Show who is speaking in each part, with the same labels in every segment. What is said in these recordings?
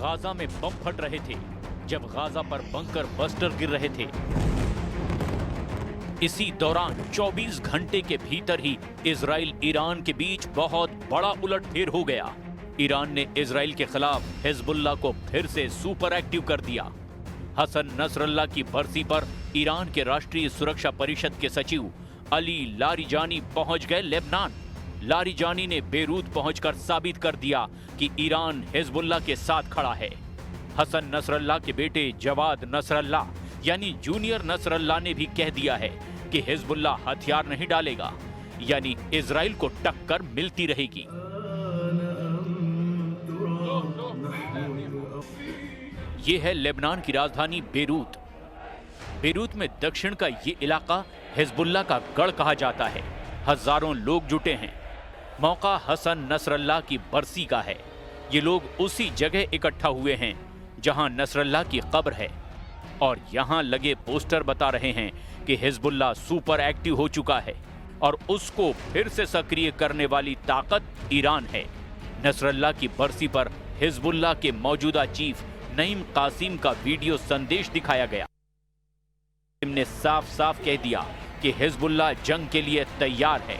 Speaker 1: Gaza में बम फट रहे थे, जब गाजा पर बंकर बस्टर गिर रहे थे। इसी दौरान 24 घंटे के भीतर ही इजराइल ईरान के बीच बहुत बड़ा उलटफेर हो गया। ईरान ने इजराइल के खिलाफ हिजबुल्लाह को फिर से सुपर एक्टिव कर दिया। हसन नसरल्लाह की बरसी पर ईरान के राष्ट्रीय सुरक्षा परिषद के सचिव अली लारिजानी पहुंच गए लेबनान। लारिजानी ने बेरूत पहुंचकर साबित कर दिया कि ईरान हिजबुल्लाह के साथ खड़ा है। हसन नसरल्लाह के बेटे जवाद नसरल्लाह यानी जूनियर नसरल्लाह ने भी कह दिया है कि हिजबुल्लाह हथियार नहीं डालेगा, यानी इजराइल को टक्कर मिलती रहेगी। ये है लेबनान की राजधानी बेरूत। बेरूत में दक्षिण का ये इलाका हिजबुल्लाह का गढ़ कहा जाता है। हजारों लोग जुटे हैं। मौका हसन नसरल्लाह की बरसी का है। ये लोग उसी जगह इकट्ठा हुए हैं जहां नसरल्लाह की कब्र है, और यहां लगे पोस्टर बता रहे हैं कि हिजबुल्लाह सुपर एक्टिव हो चुका है और उसको फिर से सक्रिय करने वाली ताकत ईरान है। नसरल्लाह की बरसी पर हिजबुल्लाह के मौजूदा चीफ नईम कासिम का वीडियो संदेश दिखाया गया। ने साफ साफ कह दिया कि हिजबुल्लाह जंग के लिए तैयार है।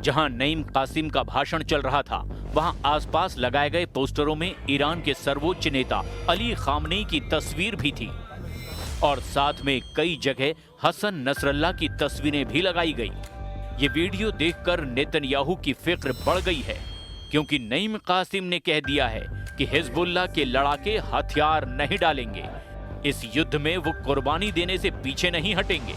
Speaker 1: जहां नईम कासिम का भाषण चल रहा था, वहां आसपास लगाए गए पोस्टरों में ईरान के सर्वोच्च नेता अली खामनेई की तस्वीर भी थी, और साथ में कई जगह हसन नसरल्लाह की तस्वीरें भी लगाई गई। ये वीडियो देखकर नेतन्याहू की फिक्र बढ़ गई है, क्योंकि नईम कासिम ने कह दिया है कि हिजबुल्लाह के लड़ाके हथियार नहीं डालेंगे। इस युद्ध में वो कुर्बानी देने से पीछे नहीं हटेंगे।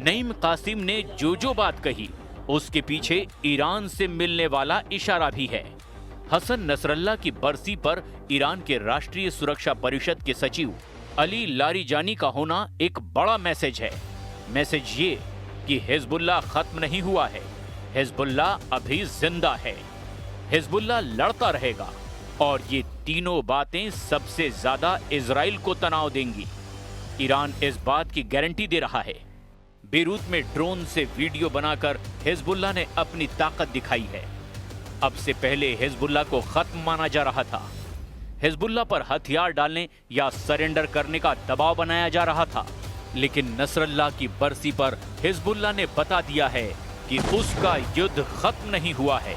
Speaker 1: नईम कासिम ने जो बात कही उसके पीछे ईरान से मिलने वाला इशारा भी है। हसन नसरल्लाह की बरसी पर ईरान के राष्ट्रीय सुरक्षा परिषद के सचिव अली लारिजानी का होना एक बड़ा मैसेज है। मैसेज ये कि हिजबुल्लाह खत्म नहीं हुआ है, हिजबुल्लाह अभी जिंदा है, हिजबुल्लाह लड़ता रहेगा, और ये तीनों बातें सबसे ज्यादा इजराइल को तनाव देंगी। ईरान इस बात की गारंटी दे रहा है। बेरूत में ड्रोन से वीडियो बनाकर हिजबुल्लाह ने अपनी ताकत दिखाई है। अब से पहले हिजबुल्लाह को खत्म माना जा रहा था। हिजबुल्लाह पर हथियार डालने या सरेंडर करने का दबाव बनाया जा रहा था, लेकिन नसरल्लाह की बरसी पर हिजबुल्लाह ने बता दिया है कि उसका युद्ध खत्म नहीं हुआ है।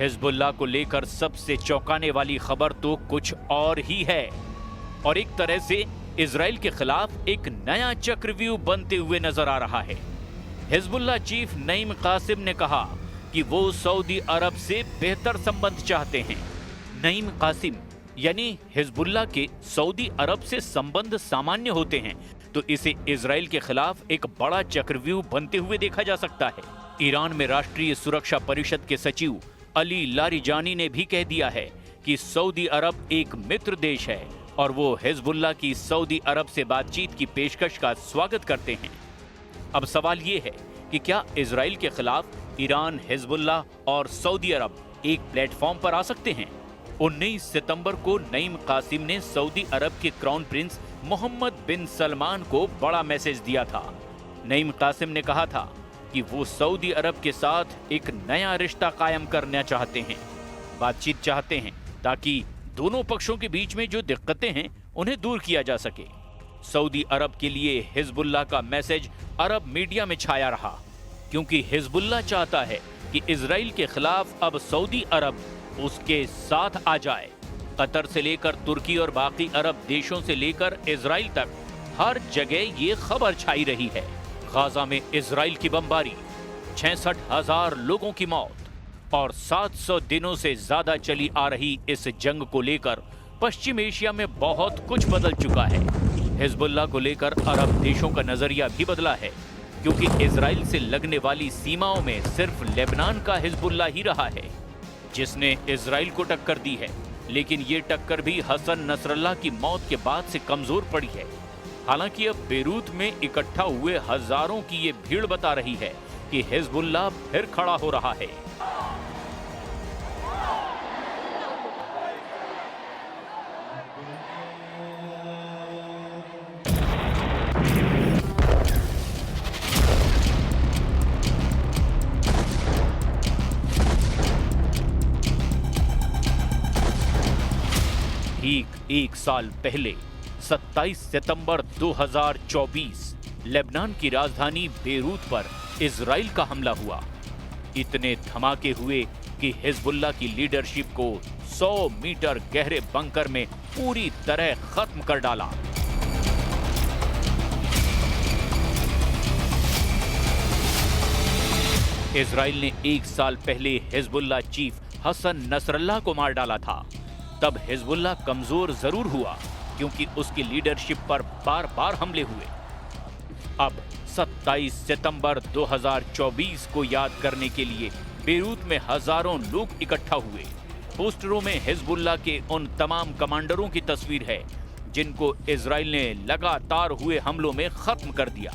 Speaker 1: हिजबुल्लाह को लेकर सबसे चौंकाने वाली खबर तो कुछ और ही है, और एक तरह से इजराइल के खिलाफ एक नया चक्रव्यूह बनते हुए नजर आ रहा है। हिजबुल्लाह चीफ नईम कासिम ने कहा कि वो सऊदी अरब से बेहतर संबंध चाहते हैं। नईम कासिम यानी हिजबुल्लाह के सऊदी अरब से संबंध सामान्य होते हैं, तो इसे इजराइल के खिलाफ एक बड़ा चक्रव्यूह बनते हुए देखा जा सकता है। ईरान में राष्ट्रीय सुरक्षा परिषद के सचिव अली लारिजानी ने भी कह दिया है कि सऊदी अरब एक मित्र देश है और वो हिजबुल्लाह की सऊदी अरब से बातचीत की पेशकश का स्वागत करते हैं। अब सवाल ये है कि क्या इजराइल के खिलाफ ईरान, हिजबुल्लाह और सऊदी अरब एक प्लेटफॉर्म पर आ सकते हैं? 19 सितंबर को नईम कासिम ने सऊदी अरब के क्राउन प्रिंस मोहम्मद बिन सलमान को बड़ा मैसेज दिया था। नईम कासिम ने कहा था कि वो सऊदी अरब के साथ एक नया रिश्ता कायम करना चाहते हैं, बातचीत चाहते हैं, ताकि दोनों पक्षों के बीच में जो दिक्कतें हैं उन्हें दूर किया जा सके। सऊदी अरब के लिए हिजबुल्लाह का मैसेज अरब मीडिया में छाया रहा, क्योंकि हिजबुल्लाह चाहता है कि इजराइल के खिलाफ अब सऊदी अरब उसके साथ आ जाए। कतर से लेकर तुर्की और बाकी अरब देशों से लेकर इजराइल तक हर जगह ये खबर छाई रही है। गाजा में इजराइल की बमबारी, 66,000 लोगों की मौत और 700 दिनों से ज्यादा चली आ रही इस जंग को लेकर पश्चिम एशिया में बहुत कुछ बदल चुका है। हिजबुल्लाह को लेकर अरब देशों का नजरिया भी बदला है, क्योंकि इजराइल से लगने वाली सीमाओं में सिर्फ लेबनान का हिजबुल्लाह ही रहा है जिसने इजराइल को टक्कर दी है। लेकिन ये टक्कर भी हसन नसरल्लाह की मौत के बाद से कमजोर पड़ी है। हालांकि अब बेरूत में इकट्ठा हुए हजारों की ये भीड़ बता रही है कि हिजबुल्लाह फिर खड़ा हो रहा है। ठीक एक साल पहले 27 सितंबर 2024 लेबनान की राजधानी बेरूत पर इजराइल का हमला हुआ। इतने धमाके हुए कि हिजबुल्लाह की लीडरशिप को 100 मीटर गहरे बंकर में पूरी तरह खत्म कर डाला। इजराइल ने एक साल पहले हिजबुल्लाह चीफ हसन नसरल्लाह को मार डाला था। तब हिजबुल्लाह कमजोर जरूर हुआ, क्योंकि उसकी लीडरशिप पर बार बार हमले हुए। अब 27 सितंबर 2024 को याद करने के लिए बेरूत में हजारों लोग इकट्ठा हुए। पोस्टरों में हिजबुल्लाह के उन तमाम कमांडरों की तस्वीर है जिनको इजराइल ने लगातार हुए हमलों में खत्म कर दिया।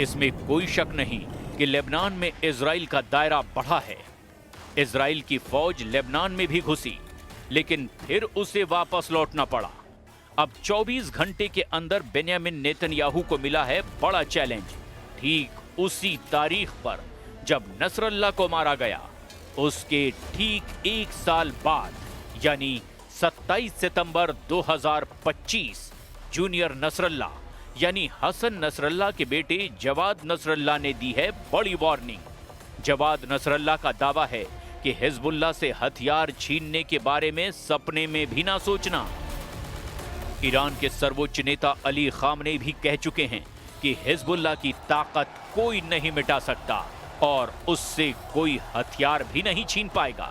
Speaker 1: इसमें कोई शक नहीं कि लेबनान में इजराइल का दायरा बढ़ा है। इजराइल की फौज लेबनान में भी घुसी, लेकिन फिर उसे वापस लौटना पड़ा। अब 24 घंटे के अंदर बेन्यामिन नेतन्याहू को मिला है बड़ा चैलेंज। ठीक उसी तारीख पर जब नसरल्लाह को मारा गया, उसके ठीक एक साल बाद यानी 27 सितंबर 2025 जूनियर नसरल्लाह यानी हसन नसरल्लाह के बेटे जवाद नसरल्लाह ने दी है बड़ी वार्निंग। जवाद नसरल्लाह का दावा है कि हिजबुल्लाह से हथियार छीनने के बारे में सपने में भी ना सोचना। ईरान के सर्वोच्च नेता अली खामनेई भी कह चुके हैं कि हिजबुल्लाह की ताकत कोई नहीं मिटा सकता और उससे कोई हथियार भी नहीं छीन पाएगा।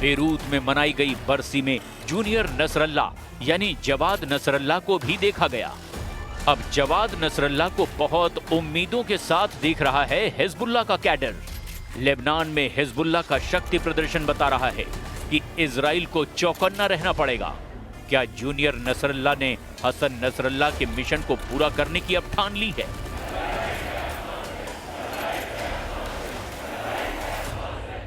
Speaker 1: बेरूत में मनाई गई बरसी में जूनियर नसरल्लाह यानी जवाद नसरल्लाह को भी देखा गया। अब जवाद नसरल्लाह को बहुत उम्मीदों के साथ देख रहा है हिजबुल्लाह का कैडर। लेबनान में हिजबुल्लाह का शक्ति प्रदर्शन बता रहा है कि इजराइल को चौकन्ना रहना पड़ेगा। क्या जूनियर नसरल्लाह ने हसन नसरल्लाह के मिशन को पूरा करने की अब ठान ली है?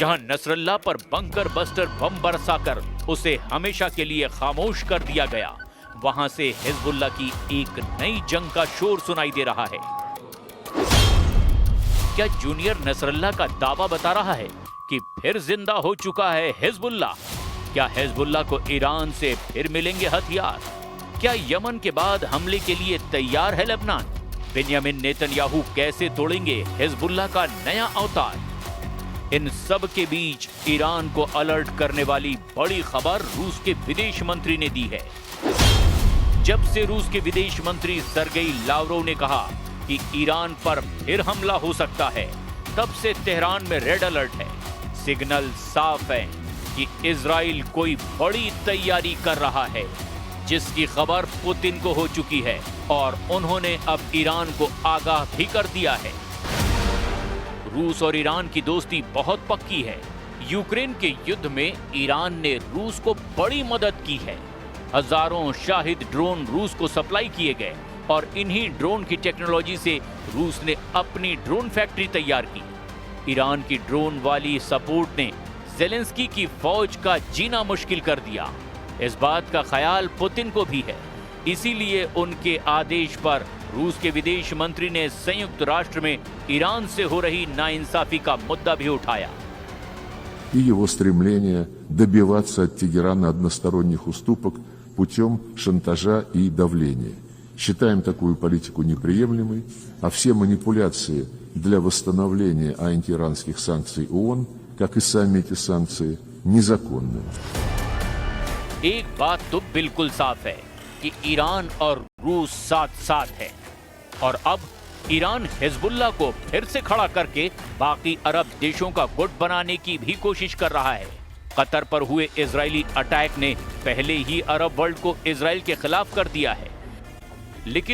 Speaker 1: जहां नसरल्लाह पर बंकर बस्टर बम बरसाकर उसे हमेशा के लिए खामोश कर दिया गया, वहां से हिजबुल्लाह की एक नई जंग का शोर सुनाई दे रहा है। क्या जूनियर नसरल्लाह का दावा बता रहा है कि फिर जिंदा हो चुका है हिजबुल्लाह? क्या हिजबुल्लाह को ईरान से फिर मिलेंगे हथियार? क्या यमन के बाद हमले के लिए तैयार है लेबनान? बेन्यामिन नेतन्याहू कैसे तोड़ेंगे हिजबुल्लाह का नया अवतार? इन सब के बीच ईरान को अलर्ट करने वाली बड़ी खबर रूस के विदेश मंत्री ने दी है। जब से रूस के विदेश मंत्री सरगेई लावरोव ने कहा कि ईरान पर फिर हमला हो सकता है, तब से तेहरान में रेड अलर्ट है। सिग्नल साफ है कि इजराइल कोई बड़ी तैयारी कर रहा है, जिसकी खबर पुतिन को हो चुकी है और उन्होंने अब ईरान को आगाह भी कर दिया है। रूस और ईरान की दोस्ती बहुत पक्की है। यूक्रेन के युद्ध में ईरान ने रूस को बड़ी मदद की है। हजारों शाहिद ड्रोन रूस को सप्लाई किए गए और इन्हीं ड्रोन की टेक्नोलॉजी से रूस ने अपनी ड्रोन फैक्ट्री तैयार की। ईरान की ड्रोन वाली सपोर्ट ने ज़ेलेंस्की की फौज का जीना मुश्किल कर दिया। इस बात का ख्याल पुतिन को भी है, इसीलिए उनके आदेश पर रूस के विदेश मंत्री ने संयुक्त राष्ट्र में ईरान से हो रही नाइंसाफी का मुद्दा भी उठाया।
Speaker 2: И его стремление добиваться от Тегерана односторонних уступок путем шантажа и давления. Считаем такую политику неприемлемой, а все манипуляции для восстановления антииранских санкций ООН, как и сами эти санкции, незаконны.
Speaker 1: एक बात तो बिल्कुल साफ है कि ईरान और रूस साथ साथ है और अब ईरान हिजबुल्लाह को फिर से खड़ा करके बाकी अरब देशों का गुट बनाने की भी कोशिश कर रहा है। कतर पर हुए इजरायली अटैक ने पहले ही अरब वर्ल्ड को इजराइल के खिलाफ कर दिया है, लेकिन